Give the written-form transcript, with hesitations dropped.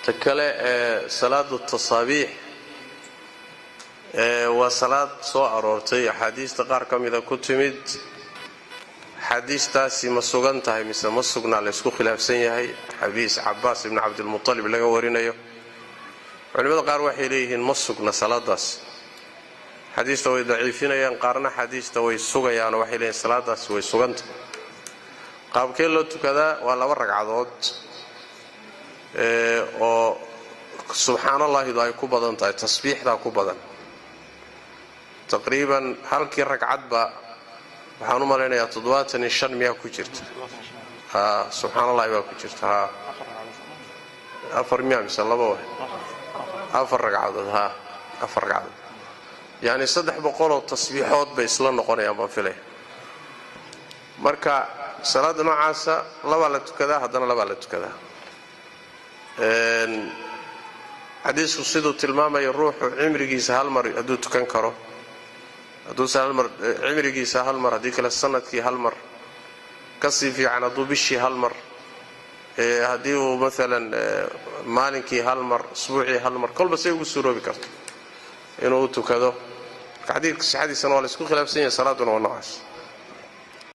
تكلا صلاة التصابيح وصلاة سوء أرورتي حديث تقار كم إذا كتمد حديث تاسي مسوغان تاهي مثل مسوغنا لسكو خلاف سنيهي حديث عباس بن عبد المطلب لغا ورينيو علماء قار وحي ليهن مسوغنا صلاة داس حديث توي ضعيفين ينقارنا حديث توي سوغيان وحي ليهن صلاة داس وي سوغانت قاب كيلو تكذا ولا ورق عضود سبحان الله إذا يكو بدن تاي تسبيح دا كو بدن تقريبا halkii ragcadba waxaan u maleynayaa 75 miyaa ku jirta subhanallah waa ku jirta afar miyaa mise laba afar ragcadood afar ragcadood yani 300 oo tasbiixood bay isla noqonayaan baan filay marka salaada noocaasa laba la tukadaa hadana laba la tukadaa xadiisku sidoo tilmaamay ruuxu cimrigiisa hal mar haduu tukan karo haduu hal mar cimrigiisa hal mar hadii kala sanadkii hal mar kasi fiican haduu bishii hal mar hadii uu mesela maalinkii hal mar usbuucii hal mar kolba say ugu suuroobi karto inuu tukado xadiiska saxadiisana waa la isku khilaafsan yahay salaaduna waa noocaas